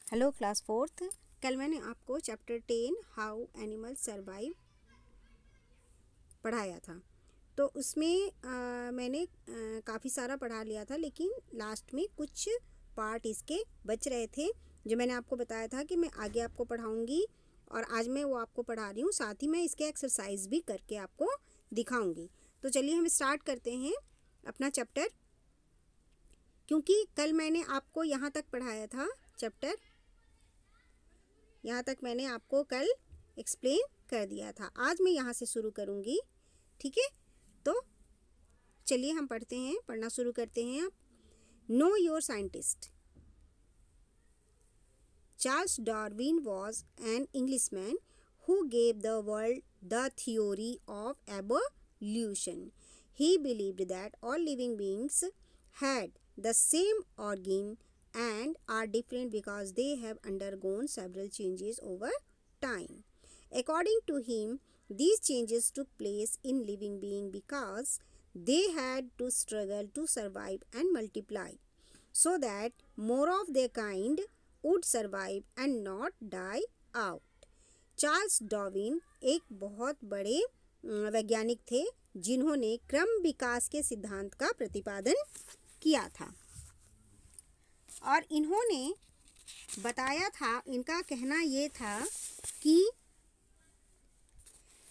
Hello class fourth. कल मैंने आपको चैप्टर 10 हाउ एनिमल सर्वाइव पढ़ाया था। तो उसमें मैंने काफ़ी सारा पढ़ा लिया था, लेकिन लास्ट में कुछ पार्ट इसके बच रहे थे जो मैंने आपको बताया था कि मैं आगे आपको पढ़ाऊँगी, और आज मैं वो आपको पढ़ा रही हूँ। साथ ही मैं इसके एक्सरसाइज भी करके आपको दिखाऊँगी। तो चलिए हम स्टार्ट करते हैं अपना चैप्टर, क्योंकि कल मैंने आपको यहाँ तक पढ़ाया था। चैप्टर यहाँ तक मैंने आपको कल एक्सप्लेन कर दिया था। आज मैं यहाँ से शुरू करूँगी, ठीक है। तो चलिए हम पढ़ना शुरू करते हैं। आप know your scientist. Charles Darwin was an Englishman who gave the world the theory of evolution. He believed that all living beings had the same origin and are different because they have undergone several changes over time. According to him, these changes took place in living beings because they had to struggle to survive and multiply, so that more of their kind would survive and not die out. Charles Darwin एक बहुत बड़े वैज्ञानिक थे जिन्होंने क्रम विकास के सिद्धांत का प्रतिपादन किया था, और इन्होंने बताया था, इनका कहना ये था कि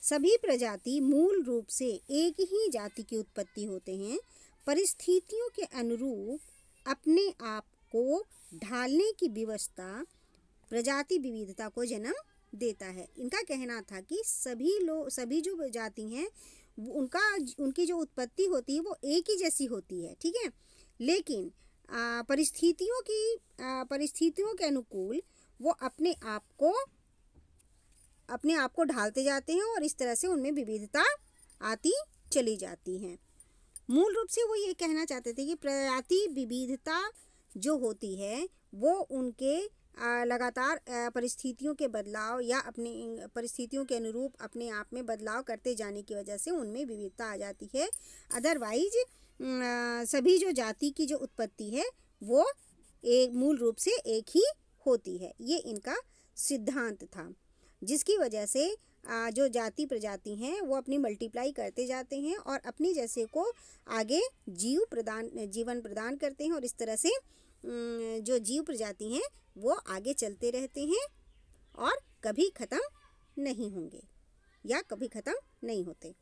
सभी प्रजाति मूल रूप से एक ही जाति की उत्पत्ति होते हैं। परिस्थितियों के अनुरूप अपने आप को ढालने की व्यवस्था प्रजाति विविधता को जन्म देता है। इनका कहना था कि सभी जो जाति हैं उनकी जो उत्पत्ति होती है वो एक ही जैसी होती है, ठीक है। लेकिन परिस्थितियों के अनुकूल वो अपने आप को ढालते जाते हैं, और इस तरह से उनमें विविधता आती चली जाती है। मूल रूप से वो ये कहना चाहते थे कि प्रजाति विविधता जो होती है वो उनके लगातार परिस्थितियों के बदलाव या अपनी परिस्थितियों के अनुरूप अपने आप में बदलाव करते जाने की वजह से उनमें विविधता आ जाती है। अदरवाइज सभी जो जाति की जो उत्पत्ति है वो एक मूल रूप से एक ही होती है। ये इनका सिद्धांत था, जिसकी वजह से जो जाति प्रजाति हैं वो अपनी मल्टीप्लाई करते जाते हैं और अपनी जैसे को आगे जीवन प्रदान करते हैं, और इस तरह से जो जीव प्रजाति हैं वो आगे चलते रहते हैं और कभी ख़त्म नहीं होंगे या कभी ख़त्म नहीं होते।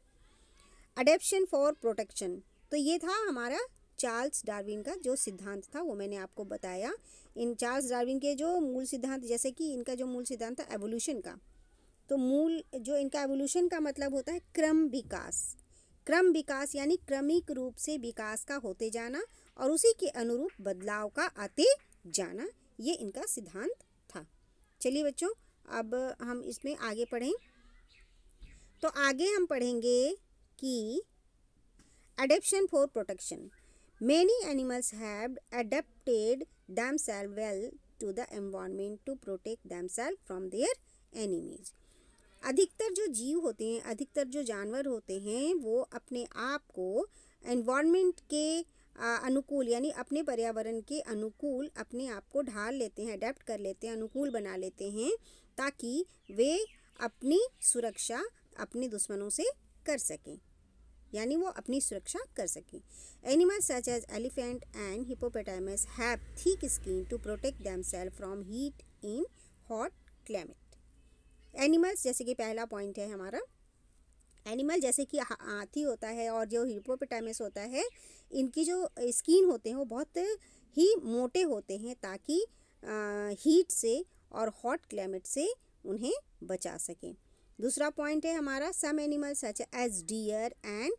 अडेप्शन फॉर प्रोटेक्शन, तो ये था हमारा चार्ल्स डार्विन का जो सिद्धांत था, वो मैंने आपको बताया। इन चार्ल्स डार्विन के जो मूल सिद्धांत, जैसे कि इनका जो मूल सिद्धांत था एवोल्यूशन का, तो मूल जो इनका एवोल्यूशन का मतलब होता है क्रम विकास यानी क्रमिक रूप से विकास का होते जाना और उसी के अनुरूप बदलाव का आते जाना, ये इनका सिद्धांत था। चलिए बच्चों, अब हम इसमें आगे पढ़ें। तो आगे हम पढ़ेंगे कि adaptation for protection. Many animals have adapted themselves well to the environment to protect themselves from their enemies. अधिकतर जो जीव होते हैं, अधिकतर जो जानवर होते हैं, वो अपने आप को एनवायरनमेंट के अनुकूल यानी अपने पर्यावरण के अनुकूल अपने आप को ढाल लेते हैं, अडेप्ट कर लेते हैं, अनुकूल बना लेते हैं, ताकि वे अपनी सुरक्षा अपने दुश्मनों से कर सकें, यानी वो अपनी सुरक्षा कर सकें। Animals such as elephant and hippopotamus have thick skin to protect themselves from heat in hot climate. Animals, जैसे कि पहला पॉइंट है हमारा, एनिमल जैसे कि हाथी होता है और जो हिपोपोटामस होता है, इनकी जो स्किन होते हैं वो बहुत ही मोटे होते हैं ताकि हीट से और हॉट क्लाइमेट से उन्हें बचा सकें। दूसरा पॉइंट है हमारा, some animals such as deer and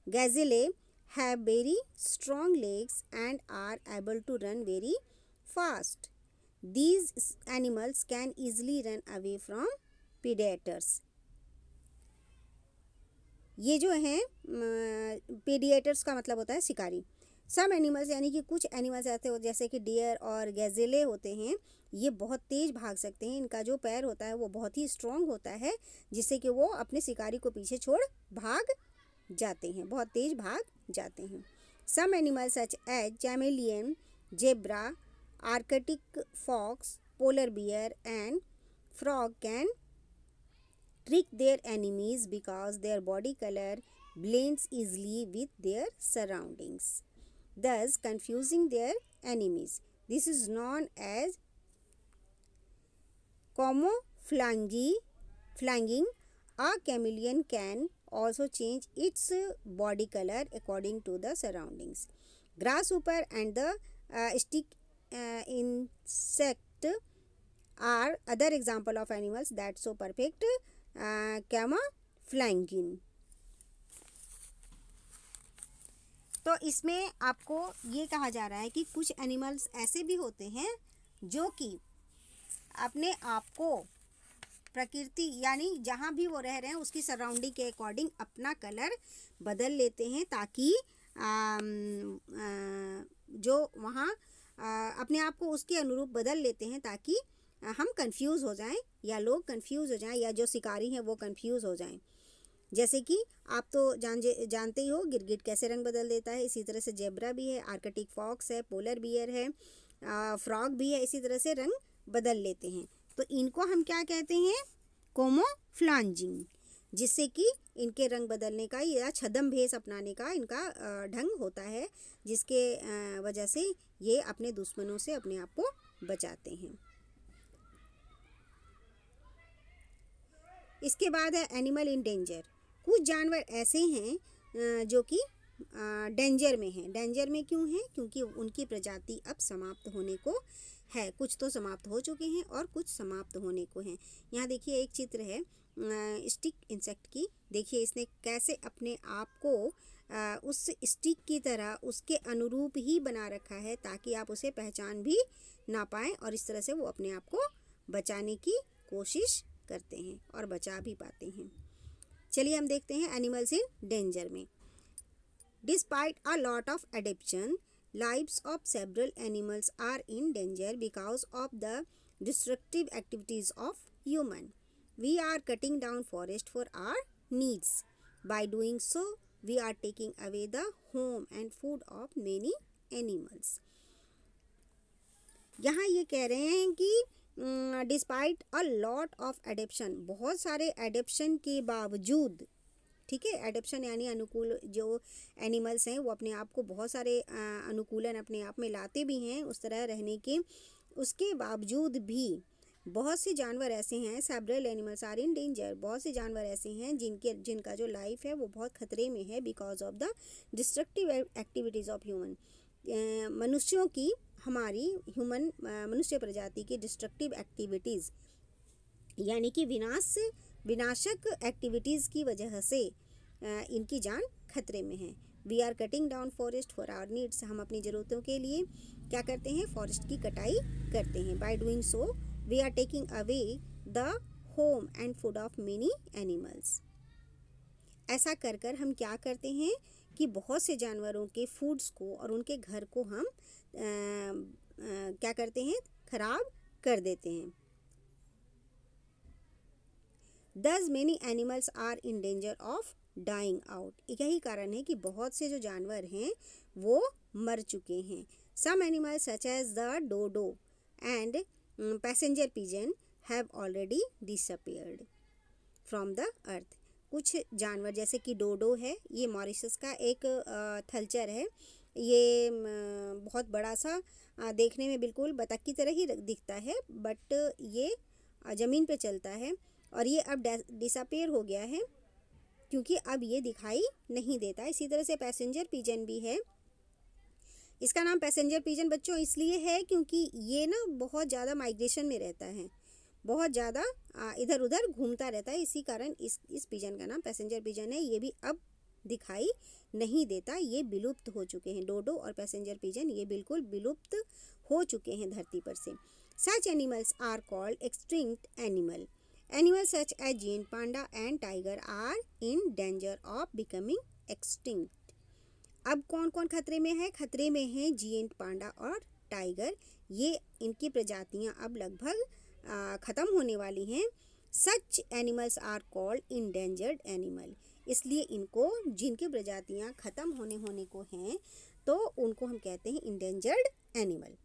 gazelle have very strong legs and are able to run very fast. These animals can easily run away from predators. ये जो हैं predators का मतलब होता है शिकारी। Some animals यानी कि कुछ एनिमल्स ऐसे हो जैसे कि डियर और गैज़ेले होते हैं, ये बहुत तेज़ भाग सकते हैं। इनका जो पैर होता है वो बहुत ही स्ट्रॉन्ग होता है, जिससे कि वो अपने शिकारी को पीछे छोड़ भाग जाते हैं, बहुत तेज़ भाग जाते हैं। Some animals such as chameleon, zebra Arctic fox, polar bear and frog can trick their enemies because their body color blends easily with their surroundings, thus confusing their enemies. This is known as camouflaging. A chameleon can also change its body color according to the surroundings. Grasshopper and the stick insect are other example of animals that show perfect camouflaging. तो इसमें आपको ये कहा जा रहा है कि कुछ एनिमल्स ऐसे भी होते हैं जो कि अपने आप को प्रकृति यानी जहाँ भी वो रह रहे हैं उसकी सराउंडिंग के अकॉर्डिंग अपना कलर बदल लेते हैं, ताकि जो वहाँ अपने आप को उसके अनुरूप बदल लेते हैं ताकि हम कंफ्यूज हो जाएं या लोग कंफ्यूज हो जाएं या जो शिकारी हैं वो कंफ्यूज हो जाएं। जैसे कि आप तो जानते ही हो गिरगिट कैसे रंग बदल देता है, इसी तरह से जेब्रा भी है, आर्कटिक फॉक्स है, पोलर बियर है, फ्रॉग भी है, इसी तरह से रंग बदल लेते हैं। तो इनको हम क्या कहते हैं? कैमोफ्लेजिंग, जिससे कि इनके रंग बदलने का या छद्म भेष अपनाने का इनका ढंग होता है, जिसके वजह से ये अपने दुश्मनों से अपने आप को बचाते हैं। इसके बाद है एनिमल इन डेंजर। कुछ जानवर ऐसे हैं जो कि डेंजर में हैं। डेंजर में क्यों हैं? क्योंकि उनकी प्रजाति अब समाप्त होने को है। कुछ तो समाप्त हो चुके हैं और कुछ समाप्त होने को हैं। यहाँ देखिए एक चित्र है स्टिक इंसेक्ट की। देखिए इसने कैसे अपने आप को उस स्टिक की तरह उसके अनुरूप ही बना रखा है ताकि आप उसे पहचान भी ना पाएँ, और इस तरह से वो अपने आप को बचाने की कोशिश करते हैं और बचा भी पाते हैं। चलिए हम देखते हैं एनिमल्स इन डेंजर में। Despite a lot of adaptation, lives of several animals are in danger because of the destructive activities of human. We are cutting down forest for our needs. By doing so, we are taking away the home and food of many animals. यहाँ ये कह रहे हैं कि despite a lot of adaptation, बहुत सारे adaptation के बावजूद, ठीक है, एडेप्शन यानी अनुकूल, जो एनिमल्स हैं वो अपने आप को बहुत सारे अनुकूलन अपने आप में लाते भी हैं उस तरह रहने के, उसके बावजूद भी बहुत से जानवर ऐसे हैं, several animals are in danger, बहुत से जानवर ऐसे हैं जिनका जो लाइफ है वो बहुत खतरे में है because of the destructive activities of human. मनुष्यों की, हमारी मनुष्य प्रजाति की डिस्ट्रक्टिव एक्टिविटीज़ यानी कि विनाशक एक्टिविटीज़ की वजह से इनकी जान खतरे में है। We are cutting down forest for our needs, हम अपनी ज़रूरतों के लिए क्या करते हैं? फॉरेस्ट की कटाई करते हैं। By doing so we are taking away the home and food of many animals. ऐसा कर कर हम क्या करते हैं कि बहुत से जानवरों के फूड्स को और उनके घर को हम क्या करते हैं? खराब कर देते हैं। Thus many animals are in danger of dying out. यही कारण है कि बहुत से जो जानवर हैं वो मर चुके हैं। Some animals such as the dodo and passenger pigeon have already disappeared from the earth. कुछ जानवर जैसे कि डोडो है, ये मॉरिशस का एक थलचर है। ये बहुत बड़ा सा देखने में बिल्कुल बतख की तरह ही दिखता है, बट ये ज़मीन पे चलता है और ये अब डिसअपेयर हो गया है क्योंकि अब ये दिखाई नहीं देता। इसी तरह से पैसेंजर पिजन भी है। इसका नाम पैसेंजर पिजन बच्चों इसलिए है क्योंकि ये ना बहुत ज़्यादा माइग्रेशन में रहता है, बहुत ज़्यादा इधर उधर घूमता रहता है, इसी कारण इस पिजन का नाम पैसेंजर पिजन है। ये भी अब दिखाई नहीं देता, ये विलुप्त हो चुके हैं। डोडो और पैसेंजर पिजन ये बिल्कुल विलुप्त हो चुके हैं धरती पर से। Such animals are called extinct animal. Animals such as giant panda and tiger are in danger of becoming extinct. अब कौन कौन खतरे में है? खतरे में है जिएंट पांडा और टाइगर। ये इनकी प्रजातियां अब लगभग ख़त्म होने वाली हैं। Such animals are called endangered animal, इसलिए इनको, जिनकी प्रजातियां ख़त्म होने को हैं, तो उनको हम कहते हैं इंडेंजर्ड एनिमल।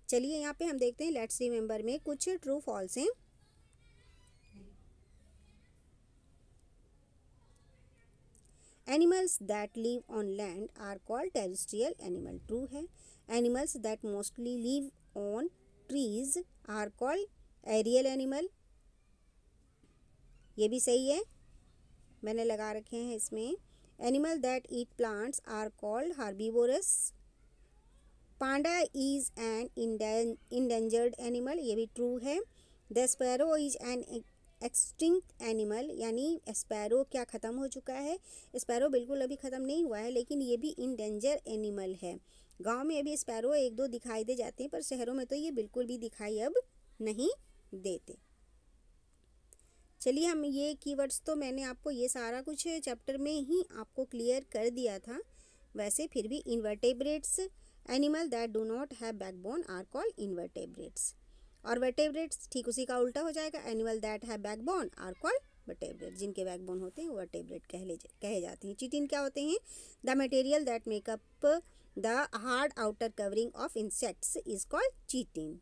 चलिए यहाँ पे हम देखते हैं लेट्स रिमेंबर में कुछ ट्रू फॉल्स हैं। Animals that live on land are called terrestrial animal, true है। Animals that mostly live on trees are called aerial animal, ये भी सही है, मैंने लगा रखे हैं इसमें। Animal that eat plants are called herbivorous. Panda is an endangered animal, ये भी ट्रू है। The sparrow is an extinct animal, यानी स्पैरो क्या ख़त्म हो चुका है? स्पैरो बिल्कुल अभी ख़त्म नहीं हुआ है, लेकिन ये भी इंडेंजर एनिमल है। गांव में अभी स्पैरो एक दो दिखाई दे जाते हैं, पर शहरों में तो ये बिल्कुल भी दिखाई अब नहीं देते। चलिए, हम ये कीवर्ड्स तो मैंने आपको ये सारा कुछ चैप्टर में ही आपको क्लियर कर दिया था। वैसे फिर भी invertebrates, animal that do not have backbone are called invertebrates, और वर्टेब्रेट्स ठीक उसी का उल्टा हो जाएगा। Animal that have backbone are called vertebrate, जिनके बैकबोन होते हैं वर्टेब्रेट कहे जाते हैं। चिटिन क्या होते हैं? The material that makeup the hard outer covering of insects is called chitin.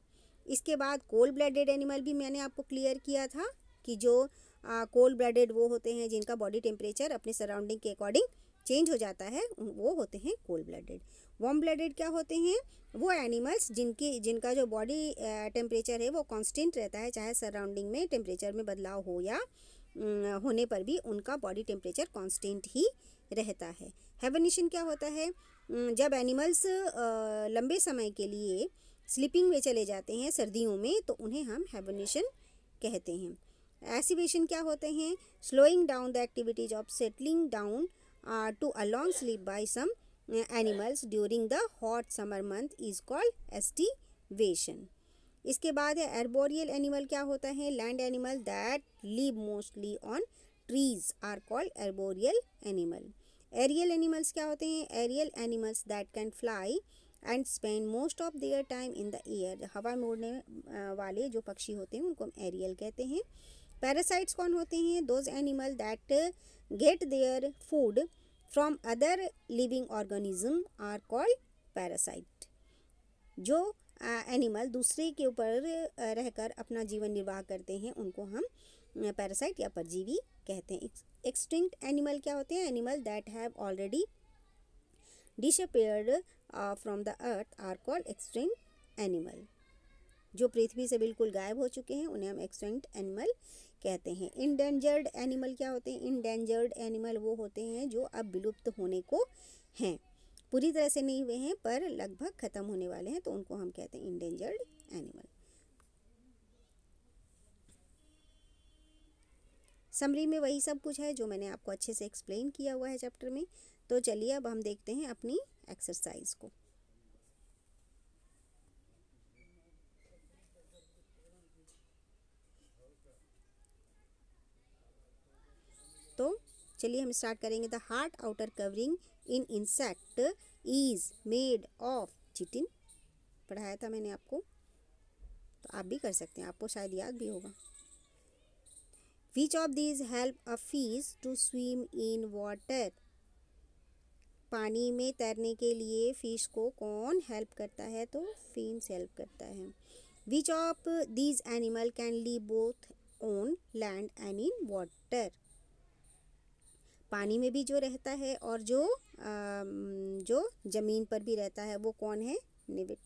इसके बाद कोल्ड ब्लडेड एनिमल भी मैंने आपको क्लियर किया था कि जो कोल्ड ब्लडेड वो होते हैं जिनका बॉडी टेम्परेचर अपने सराउंडिंग के अकॉर्डिंग चेंज हो जाता है, वो होते हैं कोल्ड ब्लडेड। वार्म ब्लडेड क्या होते हैं? वो एनिमल्स जिनका जो बॉडी टेम्परेचर है वो कांस्टेंट रहता है, चाहे सराउंडिंग में टेम्परेचर में बदलाव हो या होने पर भी उनका बॉडी टेम्परेचर कांस्टेंट ही रहता है। हाइबरनेशन क्या होता है? जब एनिमल्स लंबे समय के लिए स्लीपिंग में चले जाते हैं सर्दियों में, तो उन्हें हम हाइबरनेशन कहते हैं। एसिवेशन क्या होते हैं? Slowing down the activities of settling down to a long sleep by some animals during the hot summer month is called aestivation. इसके बाद है एर्बोरियल एनिमल क्या होता है? Land animal that live mostly on trees are called arboreal animal. Aerial animals क्या होते हैं? Aerial animals that can fly and spend most of their time in the air, हवा में उड़ने वाले जो पक्षी होते हैं उनको हम एरियल कहते हैं। पैरासाइट्स कौन होते हैं? Those animal that get their food from other living organism are called parasite. जो एनिमल दूसरे के ऊपर रहकर अपना जीवन निर्वाह करते हैं उनको हम पैरासाइट या परजीवी कहते हैं। एक्सटिंक्ट एनिमल क्या होते हैं? Animal that have already disappeared from the earth are called extinct animal. जो पृथ्वी से बिल्कुल गायब हो चुके हैं उन्हें हम एक्सटिंक्ट एनिमल कहते हैं। इंडेंजर्ड एनिमल क्या होते हैं? इंडेंजर्ड एनिमल वो होते हैं जो अब विलुप्त होने को हैं, पूरी तरह से नहीं हुए हैं पर लगभग ख़त्म होने वाले हैं, तो उनको हम कहते हैं इंडेंजर्ड एनिमल। समरी में वही सब कुछ है जो मैंने आपको अच्छे से एक्सप्लेन किया हुआ है चैप्टर में। तो चलिए अब हम देखते हैं अपनी एक्सरसाइज को। तो चलिए हम स्टार्ट करेंगे। The hard outer covering in insect is made of chitin, पढ़ाया था मैंने आपको, तो आप भी कर सकते हैं, आपको शायद याद भी होगा। Which of these help a fish to swim in water? पानी में तैरने के लिए फिश को कौन हेल्प करता है? तो फिन्स हेल्प करता है। Which of these animal can live both on land and in water? पानी में भी जो रहता है और जो ज़मीन पर भी रहता है वो कौन है? निविट।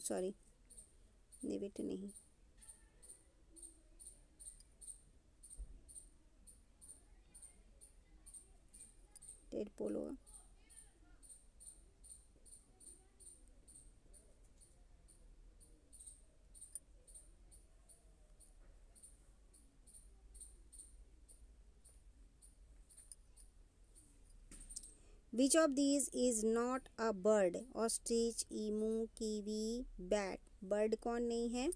सॉरी, निविट नहीं, टेडपोल होगा। Which of these is not a bird? Ostrich, emu, kiwi, bat. Bird कौन नहीं है?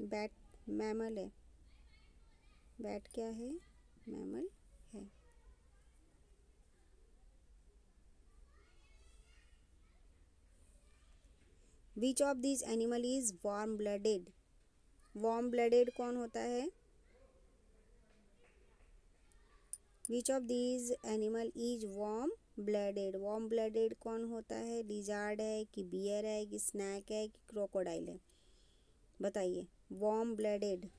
बैट मैमल है। बैट क्या है? मैमल है। Which of these animal is warm blooded? Warm blooded कौन होता है? Which of these animal is warm blooded? Warm blooded कौन होता है? लिजार्ड है कि बियर है कि स्नैक है कि क्रोकोडाइल है? बताइए। वार्म ब्लडेड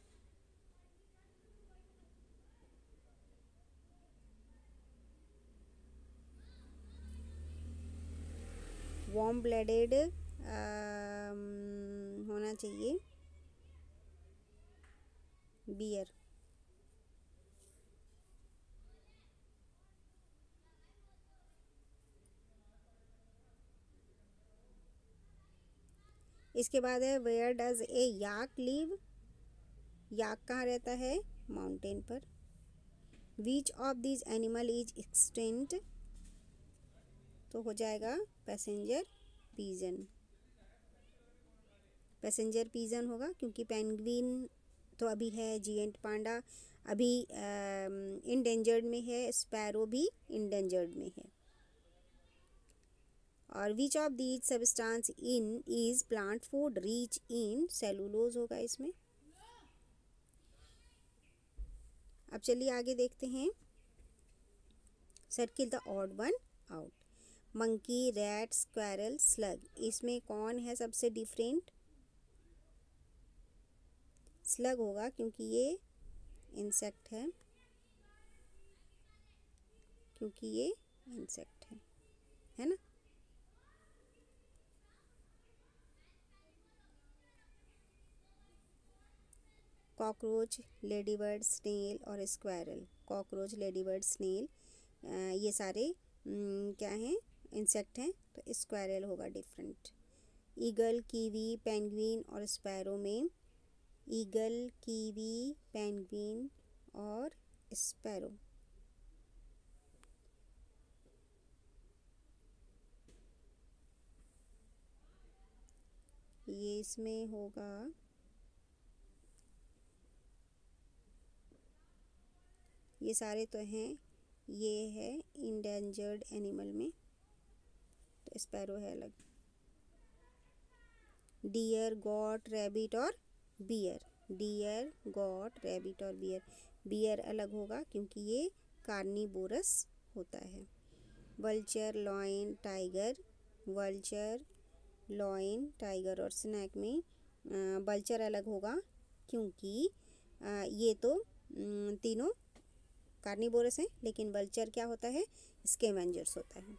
वार्म ब्लडेड होना चाहिए बियर। इसके बाद है where does a yak live? Yak कहाँ रहता है? माउंटेन पर। Which of this animal is extinct? तो हो जाएगा पैसेंजर पीजन। पैसेंजर पीजन होगा क्योंकि पेंगुइन तो अभी है, जिएंट पांडा अभी इंडेंजर्ड में है, स्पैरो भी इंडेंजर्ड में है। और which of these substance in is plant food rich in cellulose होगा इसमें। अब चलिए आगे देखते हैं। Circle the odd one out. Monkey, rat, squirrel, slug, इसमें कौन है सबसे डिफरेंट? स्लग होगा क्योंकि ये इंसेक्ट है ना। कॉकरोच, लेडीबर्ड, स्नेल और स्क्वायरल। कॉकरोच, लेडीबर्ड, स्नेल ये सारे क्या हैं? इंसेक्ट हैं। तो स्क्वायरल होगा डिफरेंट। ईगल, कीवी, पेंगुइन और स्पैरो में ईगल, कीवी, पेंगुइन और स्पैरो। ये इसमें होगा ये सारे तो हैं, ये है इंडेंजर्ड एनिमल में, तो स्पैरो है अलग। डियर, गॉट, रैबिट और बियर। डियर, गॉट, रैबिट और बियर। बियर अलग होगा क्योंकि ये कार्निवोरस होता है। Vulture, lion, tiger. Vulture, lion, tiger और स्नैक में वल्चर अलग होगा क्योंकि ये तो तीनों कार्निवोरस हैं, लेकिन वल्चर क्या होता है? स्कैवेंजर्स होता है,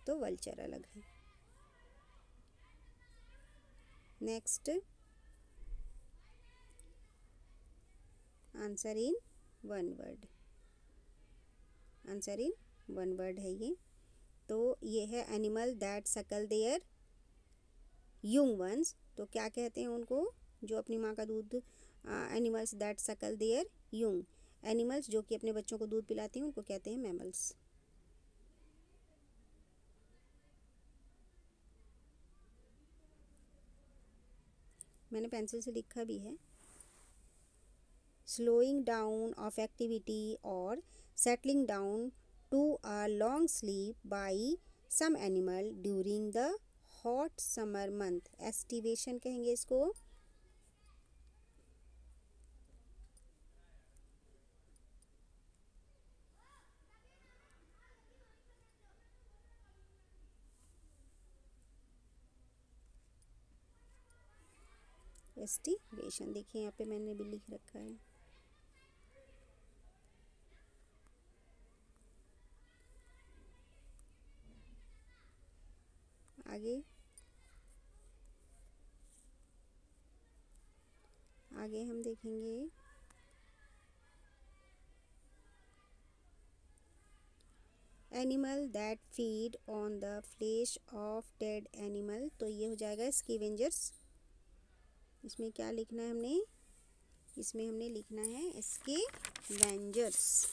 तो वल्चर अलग है। Next, answer in one word. Answer in one word है ये। तो ये है एनिमल दैट सकल देयर यंग वंस। तो क्या कहते हैं उनको? जो अपनी माँ का दूध, एनिमल्स दैट सकल देयर यंग। एनिमल्स जो कि अपने बच्चों को दूध पिलाते हैं उनको कहते हैं मैमल्स। मैंने पेंसिल से लिखा भी है। स्लोइंग डाउन ऑफ एक्टिविटी और settling down to a long sleep by some animal during the hot summer month. Aestivation कहेंगे इसको। एस्टिवेशन देखिए यहाँ पे मैंने भी लिख रखा है। आगे आगे हम देखेंगे animal that feed on the flesh of dead animal. तो ये हो जाएगा स्कैवेंजर्स। इसमें क्या लिखना है हमने? इसमें हमने लिखना है स्कैवेंजर्स।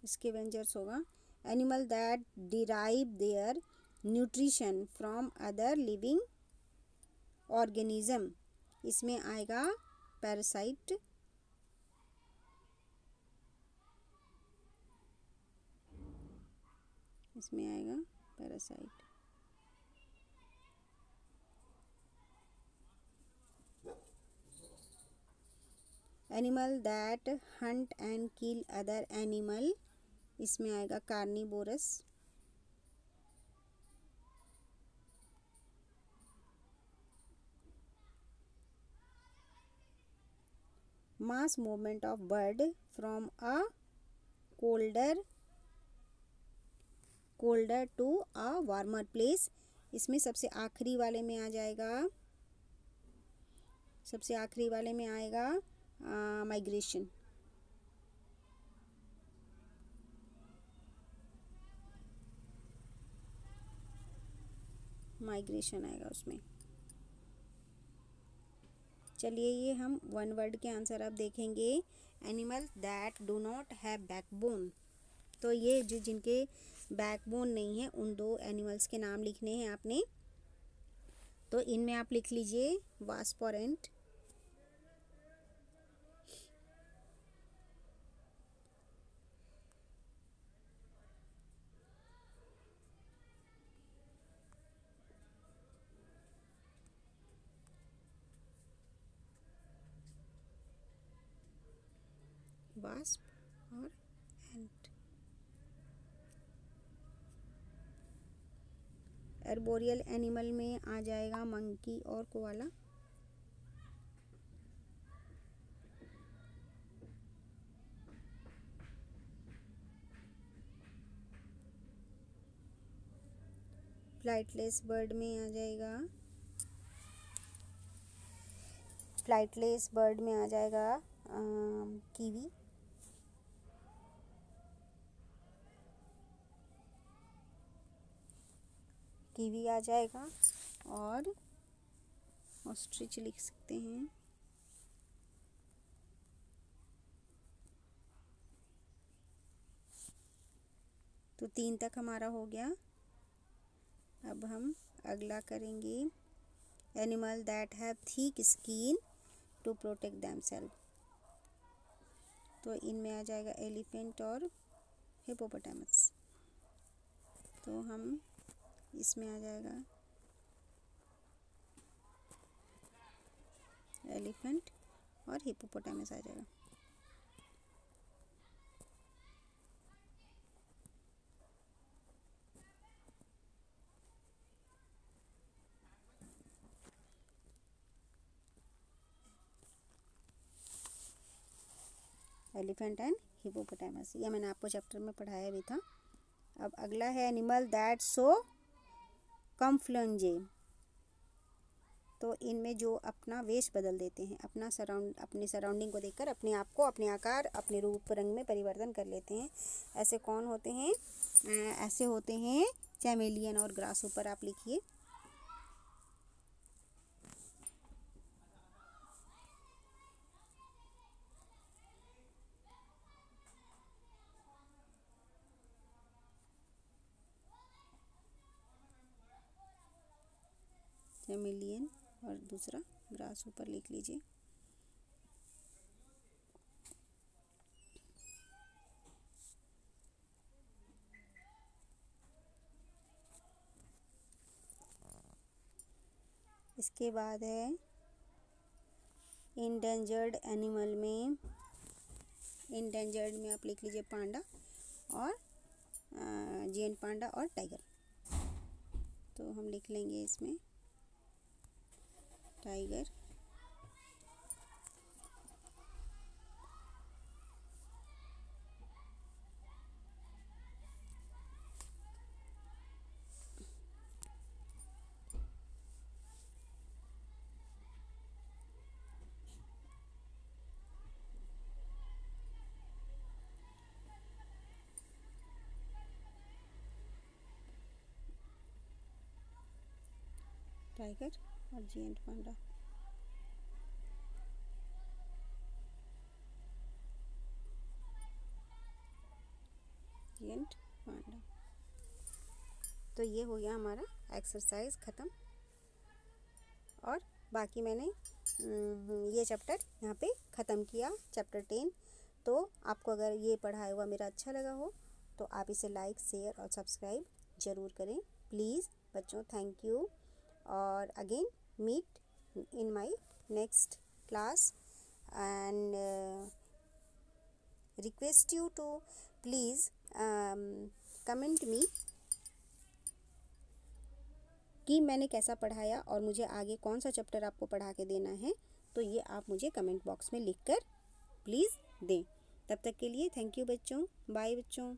स्कैवेंजर्स होगा। Animal that derive their nutrition from other living organism, इसमें आएगा पैरासाइट। इसमें आएगा parasite. Animal that hunt and kill other animal, इसमें आएगा carnivorous. Mass movement of bird from a colder to a warmer place, इसमें सबसे आखिरी वाले में आ जाएगा, सबसे आखिरी वाले में आएगा माइग्रेशन। माइग्रेशन आएगा उसमें। चलिए ये हम वन वर्ड के आंसर अब देखेंगे। Animal that do not have backbone, तो ये जो जिनके बैकबोन नहीं है उन दो एनिमल्स के नाम लिखने हैं आपने। तो इनमें आप लिख लीजिए वास्प और एंट। वास्प और एंट। एर्बोरियल एनिमल में आ जाएगा मंकी और कोआला। फ्लाइटलेस बर्ड में आ जाएगा, फ्लाइटलेस बर्ड में आ जाएगा कीवी। कीवी आ जाएगा। और ऑस्ट्रिच लिख सकते हैं। तो 3 तक हमारा हो गया। अब हम अगला करेंगे। Animal that have thick skin to protect themselves, तो इनमें आ जाएगा एलिफेंट और हिप्पोपोटामस। तो हम इसमें आ जाएगा एलिफेंट और हिप्पोपोटामस आ जाएगा। एलिफेंट एंड हिप्पोपोटामस, ये मैंने आपको चैप्टर में पढ़ाया भी था। अब अगला है एनिमल दैट सो कम्फ्लंजे, तो इनमें जो अपना वेश बदल देते हैं, अपने सराउंडिंग को देखकर अपने आप को, अपने आकार, अपने रूप रंग में परिवर्तन कर लेते हैं, ऐसे कौन होते हैं? ऐसे होते हैं चैमेलियन और ग्रासहोपर। आप लिखिए। चैमेलियन और दूसरा ग्रासहोपर लिख लीजिए। इसके बाद है इंडेंजर्ड एनिमल में, इंडेंजर्ड में आप लिख लीजिए पांडा और जिएंट पांडा और टाइगर। तो हम लिख लेंगे इसमें टाइगर, टाइगर और जिएंट पांडा। Gradient find. तो ये हो गया हमारा एक्सरसाइज ख़त्म। और बाकी मैंने ये चैप्टर यहाँ पे ख़त्म किया, चैप्टर 10। तो आपको अगर ये पढ़ाया हुआ मेरा अच्छा लगा हो तो आप इसे लाइक, शेयर और सब्सक्राइब ज़रूर करें प्लीज़ बच्चों। Thank you. और again meet in my next class and request you to please comment me कि मैंने कैसा पढ़ाया और मुझे आगे कौन सा चैप्टर आपको पढ़ा के देना है। तो ये आप मुझे कमेंट बॉक्स में लिखकर प्लीज़ दें। तब तक के लिए थैंक यू बच्चों। बाय बच्चों।